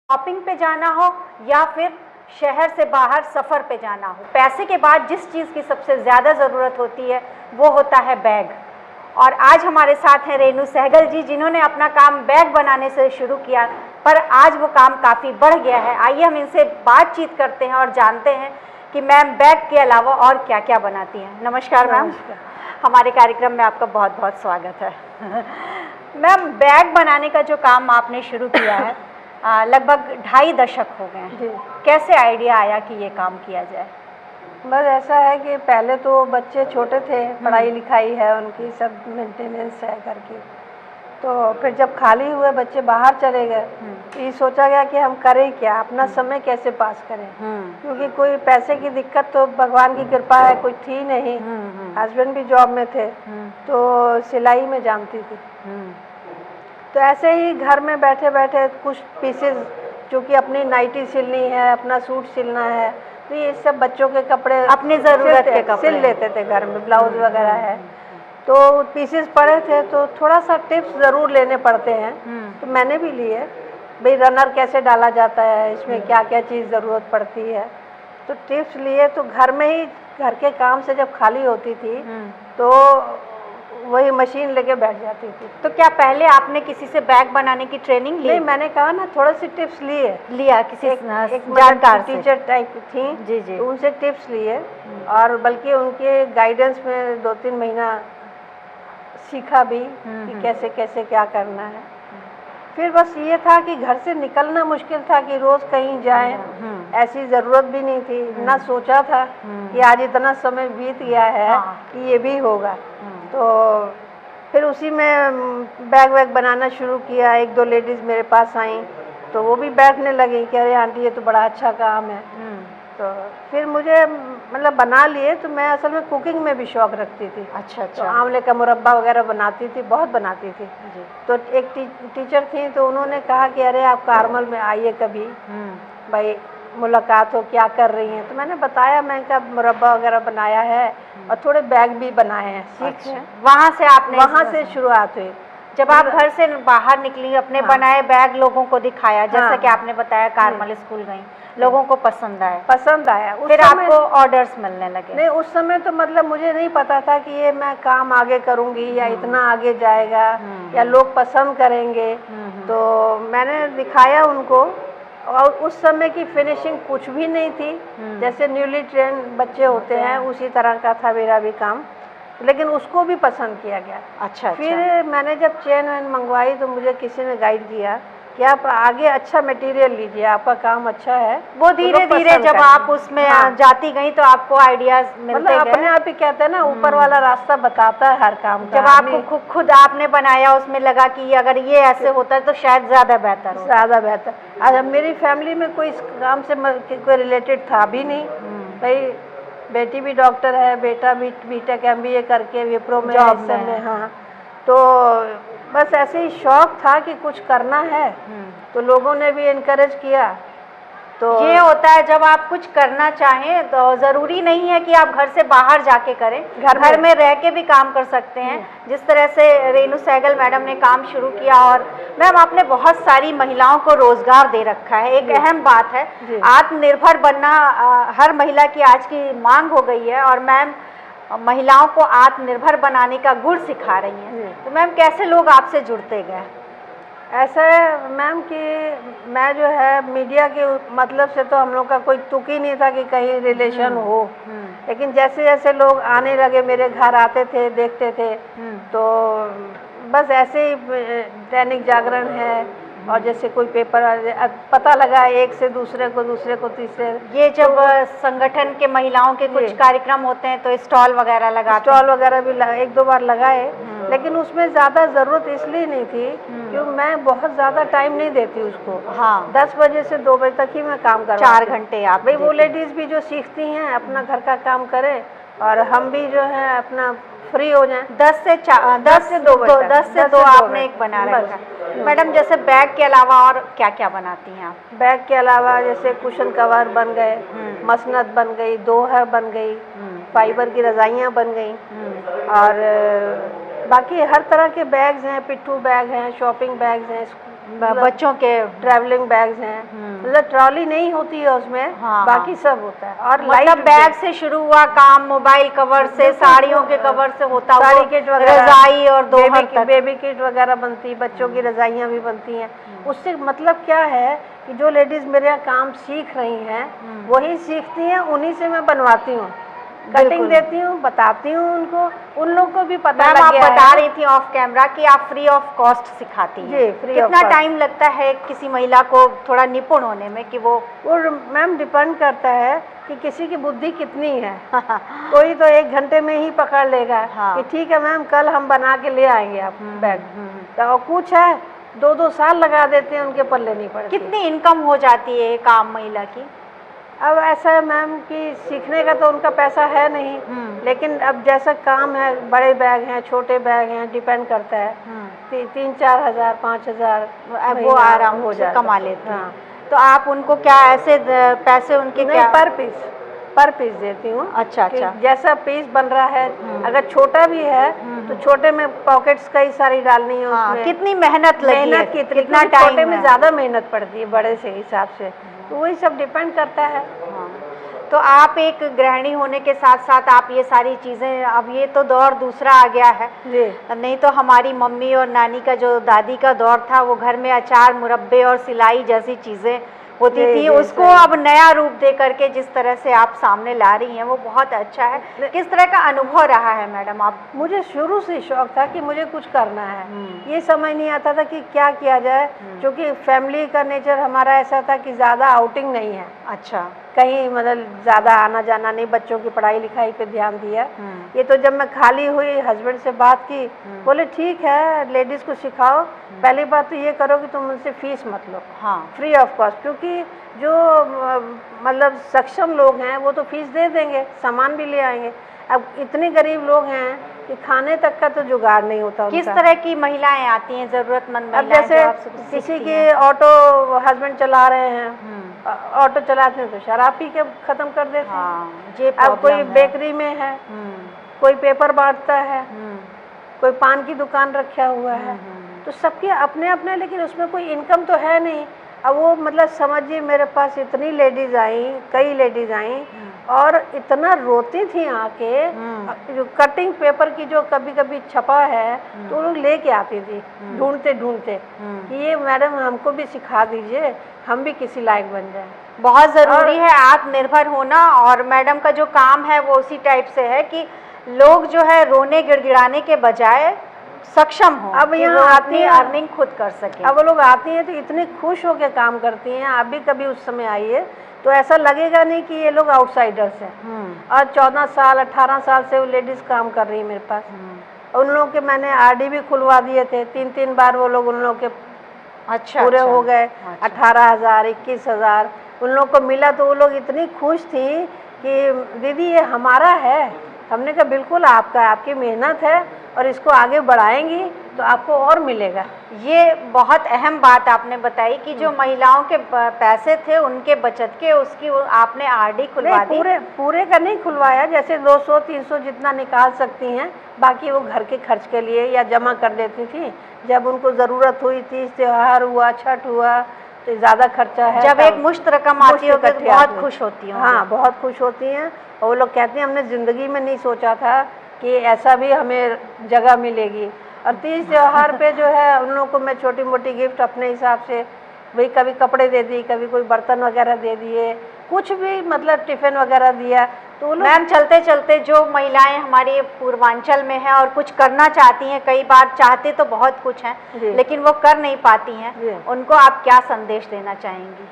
Shopping पे जाना हो या फिर शहर से बाहर सफ़र पे जाना हो, पैसे के बाद जिस चीज़ की सबसे ज़्यादा ज़रूरत होती है वो होता है बैग। और आज हमारे साथ हैं रेणु सहगल जी, जिन्होंने अपना काम बैग बनाने से शुरू किया, पर आज वो काम काफ़ी बढ़ गया है। आइए हम इनसे बातचीत करते हैं और जानते हैं कि मैम बैग के अलावा और क्या क्या बनाती हैं। नमस्कार मैम, हमारे कार्यक्रम में आपका बहुत बहुत स्वागत है। मैम, बैग बनाने का जो काम आपने शुरू किया है लगभग 2.5 दशक हो गए हैं, कैसे आइडिया आया कि ये काम किया जाए? बस ऐसा है कि पहले तो बच्चे छोटे थे, पढ़ाई लिखाई है उनकी, सब मेंटेनेंस है घर की। तो फिर जब खाली हुए बच्चे बाहर चले गए, ये सोचा गया कि हम करें क्या, अपना समय कैसे पास करें। क्योंकि कोई पैसे की दिक्कत तो भगवान की कृपा है कोई थी नहीं। हस्बैंड भी जॉब में थे, तो सिलाई में जानती थी। तो ऐसे ही घर में बैठे बैठे कुछ पीसेस, जो कि अपनी नाइटी सिलनी है, अपना सूट सिलना है, तो ये सब बच्चों के कपड़े अपनी ज़रूरत के कपड़े सिल लेते थे घर में, ब्लाउज वगैरह है। तो पीसेस पड़े थे तो थोड़ा सा टिप्स ज़रूर लेने पड़ते हैं, तो मैंने भी लिए। भाई रनर कैसे डाला जाता है, इसमें क्या क्या चीज़ ज़रूरत पड़ती है, तो टिप्स लिए। तो घर में ही, घर के काम से जब खाली होती थी तो वही मशीन लेके बैठ जाती थी। तो क्या पहले आपने किसी से बैग बनाने की ट्रेनिंग ली? नहीं, मैंने कहा ना, थोड़ा सी टिप्स लिया किसी एक जानकार से? टीचर टाइप थी जी जी, तो उनसे टिप्स लिए, और बल्कि उनके गाइडेंस में 2-3 महीना सीखा भी कि कैसे कैसे क्या करना है। फिर बस ये था कि घर से निकलना मुश्किल था कि रोज़ कहीं जाएं, ऐसी ज़रूरत भी नहीं थी, ना सोचा था कि आज इतना समय बीत गया है कि ये भी होगा। तो फिर उसी में बैग वैग बनाना शुरू किया। 1-2 लेडीज़ मेरे पास आईं तो वो भी बैठने लगी कि अरे आंटी ये तो बड़ा अच्छा काम है। तो फिर मुझे मतलब बना लिए। तो मैं असल में कुकिंग में भी शौक़ रखती थी। अच्छा। तो आंवले का मुरब्बा वगैरह बनाती थी, बहुत बनाती थी। तो एक टीचर थी, तो उन्होंने कहा कि अरे आप कारमल में आइए कभी, भाई मुलाकात हो, क्या कर रही हैं। तो मैंने बताया, मैं का मुरब्बा वगैरह बनाया है और थोड़े बैग भी बनाए हैं, सीख हैं। वहाँ से आपने, वहाँ से शुरुआत हुई। जब आप घर से बाहर निकली, अपने बनाए बैग लोगों को दिखाया, जैसा कि आपने बताया कारमल स्कूल गई, लोगों को पसंद आया। फिर आपको ऑर्डर्स मिलने लगे? नहीं, उस समय तो मतलब मुझे नहीं पता था कि ये मैं काम आगे करूँगी या इतना आगे जाएगा या लोग पसंद करेंगे। तो मैंने दिखाया उनको, और उस समय की फिनिशिंग कुछ भी नहीं थी, जैसे न्यूली ट्रेन बच्चे होते हैं उसी तरह का था मेरा भी काम, लेकिन उसको भी पसंद किया गया। अच्छा। फिर मैंने जब चेन वैन मंगवाई तो मुझे किसी ने गाइड किया कि आप आगे अच्छा मटेरियल लीजिए, आपका काम अच्छा है। वो धीरे धीरे जब आप उसमें जाती गई तो आपको आइडियाज मिलते गए। अपने आप ही कहते हैं ना, ऊपर वाला रास्ता बताता है हर काम का। जब आपको खुद आपने बनाया, उसमें लगा कि अगर ये ऐसे होता है तो शायद ज़्यादा बेहतर। अच्छा, मेरी फैमिली में कोई इस काम से कोई रिलेटेड था भी नहीं। भाई बेटी भी डॉक्टर है, बेटा भी बीटेक MBA करके विप्रो में जॉब में। हाँ, तो बस ऐसे ही शौक था कि कुछ करना है, तो लोगों ने भी इनकरेज किया। तो ये होता है जब आप कुछ करना चाहें तो ज़रूरी नहीं है कि आप घर से बाहर जाके करें, घर में रह के भी काम कर सकते हैं, जिस तरह से रेणु सहगल मैडम ने काम शुरू किया। और मैम, आपने बहुत सारी महिलाओं को रोज़गार दे रखा है, एक अहम बात है। आत्मनिर्भर बनना हर महिला की आज की मांग हो गई है, और मैम महिलाओं को आत्मनिर्भर बनाने का गुण सिखा रही हैं। तो मैम, कैसे लोग आपसे जुड़ते गए? ऐसा है मैम कि मैं जो है मीडिया के मतलब से तो हम लोग का कोई तुक ही नहीं था कि कहीं रिलेशन हो। लेकिन जैसे जैसे लोग आने लगे, मेरे घर आते थे, देखते थे, तो बस ऐसे ही दैनिक जागरण है और जैसे कोई पेपर पता लगा, एक से दूसरे को तीसरे। ये जब संगठन के महिलाओं के कुछ कार्यक्रम होते हैं तो स्टॉल वगैरह भी 1-2 बार लगाए, लेकिन उसमें ज़्यादा ज़रूरत इसलिए नहीं थी क्योंकि मैं बहुत ज़्यादा टाइम नहीं देती उसको। 10 बजे से 2 बजे तक ही मैं काम करती। 4 घंटे आप भाई वो लेडीज़ भी जो सीखती हैं अपना घर का काम करें, और हम भी जो है अपना फ्री हो जाएं। 10 से 2 आपने एक बना रखा। मैडम, जैसे बैग के अलावा और क्या क्या बनाती हैं आप? बैग के अलावा जैसे कुशन कवर बन गए, मसनद बन गई, दोहर बन गई, फाइबर की रज़ाइयाँ बन गई, और बाकी हर तरह के बैग्स हैं, पिट्ठू बैग हैं, शॉपिंग बैग्स हैं, बच्चों के ट्रैवलिंग बैग्स हैं, मतलब ट्रॉली नहीं होती है उसमें, हाँ, बाकी सब होता है। और मतलब बैग से शुरू हुआ काम, मोबाइल कवर से, साड़ियों के कवर से होता हुआ साड़ी किट वगैरह, रजाई और दोहर तक। बेबी किट वगैरह बनती है, बच्चों की रजाइयाँ भी बनती हैं। उससे मतलब क्या है कि जो लेडीज मेरे यहाँ काम सीख रही हैं वही सीखती हैं, उन्हीं से मैं बनवाती हूँ, कटिंग देती हूँ, बताती हूँ उनको, उन लोग को भी पता लग आप गया बता है। रही थी ऑफ कैमरा कि आप फ्री ऑफ कॉस्ट सिखाती हैं। जी, फ्री ऑफ कितना कॉस्ट। टाइम लगता है किसी महिला को थोड़ा निपुण होने में कि वो मैम डिपेंड करता है कि किसी की बुद्धि कितनी है। कोई तो 1 घंटे में ही पकड़ लेगा कि ठीक है मैम कल हम बना के ले आएंगे आप बैग, तो कुछ है 2-2 साल लगा देते हैं, उनके पल्ले नहीं पड़ते। कितनी इनकम हो जाती है एक आम महिला की? अब ऐसा है मैम कि सीखने का तो उनका पैसा है नहीं, लेकिन अब जैसा काम है, बड़े बैग हैं, छोटे बैग हैं, डिपेंड करता है। 3-4 हज़ार, 5 हज़ार वो आराम हो जाए, कमा लेते हैं। तो आप उनको क्या ऐसे पैसे उनके क्या? पर पीस देती हूँ। अच्छा। जैसा पीस बन रहा है, अगर छोटा भी है तो छोटे में पॉकेट्स कई सारी डालनी है उसमें। कितनी मेहनत लगी है, कितना टाइम, छोटे में ज़्यादा मेहनत पड़ती है बड़े से हिसाब से, तो वही सब डिपेंड करता है। तो आप एक गृहिणी होने के साथ साथ आप ये सारी चीज़ें, अब ये तो दौर दूसरा आ गया है जी, नहीं तो हमारी मम्मी और नानी का जो दादी का दौर था वो घर में अचार, मुरब्बे और सिलाई जैसी चीज़ें होती थी, उसको अब नया रूप दे करके जिस तरह से आप सामने ला रही हैं वो बहुत अच्छा है। किस तरह का अनुभव रहा है मैडम आप? मुझे शुरू से शौक था कि मुझे कुछ करना है, ये समझ नहीं आता था कि क्या किया जाए, क्योंकि फैमिली का नेचर हमारा ऐसा था कि ज़्यादा आउटिंग नहीं है। अच्छा, कहीं मतलब ज़्यादा आना जाना नहीं, बच्चों की पढ़ाई लिखाई पे ध्यान दिया। ये तो जब मैं खाली हुई, हस्बैंड से बात की, बोले ठीक है लेडीज़ को सिखाओ, पहली बात तो ये करो कि तुम उनसे फीस मत लो, फ्री ऑफ कॉस्ट, क्योंकि जो मतलब सक्षम लोग हैं वो तो फीस दे देंगे, सामान भी ले आएंगे। अब इतने गरीब लोग हैं कि खाने तक का तो जुगाड़ नहीं होता। किस तरह की महिलाएं आती हैं, जरूरतमंद अब महिलाएं? जैसे किसी के ऑटो हस्बैंड चला रहे हैं, ऑटो चलाते हैं तो शराब पी के ख़त्म कर देते हैं। अब कोई बेकरी में है, कोई पेपर बांटता है, कोई पान की दुकान रखा हुआ है, तो सबके अपने अपने, लेकिन उसमें कोई इनकम तो है नहीं। अब वो मतलब समझिए मेरे पास इतनी लेडीज़ आई, कई लेडीज़ आई और इतना रोती थी आके, जो कटिंग पेपर की जो कभी कभी छपा है तो वो लोग लेके आती थी ढूंढते ढूंढते कि ये मैडम हमको भी सिखा दीजिए, हम भी किसी लायक बन जाए। बहुत ज़रूरी है आत्मनिर्भर होना, और मैडम का जो काम है वो उसी टाइप से है कि लोग जो है रोने गिड़गिड़ाने के बजाय सक्षम हो, अब यहाँ आती है अर्निंग खुद कर सके। अब वो लोग आती हैं तो इतने खुश होकर काम करती हैं। आप भी कभी उस समय आइए तो ऐसा लगेगा नहीं कि ये लोग आउटसाइडर्स हैं। और 14 साल 18 साल से वो लेडीज़ काम कर रही है मेरे पास। उन लोगों के मैंने आरडी भी खुलवा दिए थे, 3-3 बार वो लोग, उन लोग के पूरे हो गए। 18,000 21,000 उन लोग को मिला, तो वो लोग इतनी खुश थी कि दीदी ये हमारा है। हमने कहा बिल्कुल आपका, आपकी मेहनत है और इसको आगे बढ़ाएंगी तो आपको और मिलेगा। ये बहुत अहम बात आपने बताई कि जो महिलाओं के पैसे थे उनके बचत के, उसकी आपने आरडी खुलवा दी। पूरे का नहीं खुलवाया, जैसे 200-300 जितना निकाल सकती हैं, बाकी वो घर के खर्च के लिए या जमा कर देती थी। जब उनको ज़रूरत हुई, तीज त्योहार हुआ, छठ हुआ, तो ज़्यादा खर्चा है, जब एक मुश्त रकम आती है तो बहुत खुश होती हैं। हाँ, बहुत खुश होती हैं। और वो लोग कहती हैं हमने ज़िंदगी में नहीं सोचा था कि ऐसा भी हमें जगह मिलेगी। और तीज त्योहार पे जो है उन लोगों को मैं छोटी मोटी गिफ्ट अपने हिसाब से, भाई कभी कपड़े दे दी, कभी कोई बर्तन वगैरह दे दिए, कुछ भी मतलब टिफ़िन वगैरह दिया। तो मैम चलते चलते जो महिलाएं हमारे पूर्वांचल में हैं और कुछ करना चाहती हैं, कई बार चाहते तो बहुत कुछ हैं लेकिन वो कर नहीं पाती हैं, उनको आप क्या संदेश देना चाहेंगी?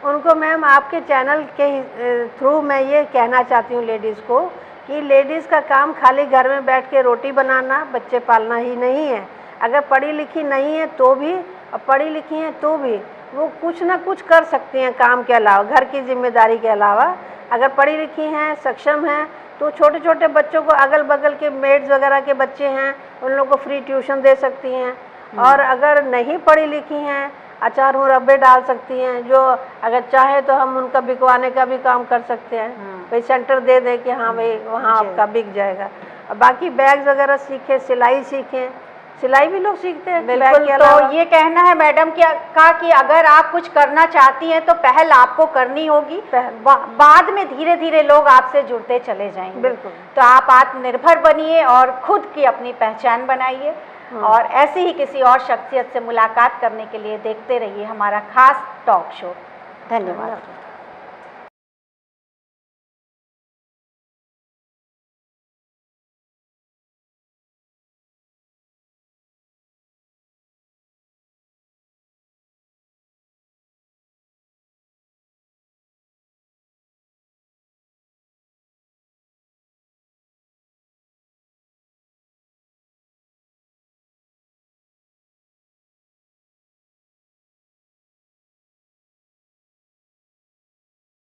उनको मैम आपके चैनल के थ्रू मैं ये कहना चाहती हूँ लेडीज़ को कि लेडीज़ का काम खाली घर में बैठ के रोटी बनाना, बच्चे पालना ही नहीं है। अगर पढ़ी लिखी नहीं है तो भी, और पढ़ी लिखी हैं तो भी, वो कुछ ना कुछ कर सकती हैं काम के अलावा, घर की जिम्मेदारी के अलावा। अगर पढ़ी लिखी हैं, सक्षम हैं, तो छोटे छोटे बच्चों को, अगल बगल के मेड्स वगैरह के बच्चे हैं, उन लोगों को फ्री ट्यूशन दे सकती हैं। और अगर नहीं पढ़ी लिखी हैं, अचार मुरब्बे डाल सकती हैं, जो अगर चाहे तो हम उनका बिकवाने का भी काम कर सकते हैं। भाई सेंटर दे दें कि हाँ भाई वहाँ आपका बिक जाएगा। और बाकी बैग्स वगैरह सीखें, सिलाई सीखें, सिलाई भी लोग सीखते हैं बैग बिल्कुल। के अलावा। तो ये कहना है मैडम कि अगर आप कुछ करना चाहती हैं तो पहल आपको करनी होगी, बाद में धीरे धीरे लोग आपसे जुड़ते चले जाएंगे। बिल्कुल। तो आप आत्मनिर्भर बनिए और खुद की अपनी पहचान बनाइए। और ऐसे ही किसी और शख्सियत से मुलाकात करने के लिए देखते रहिए हमारा खास टॉक शो। धन्यवाद।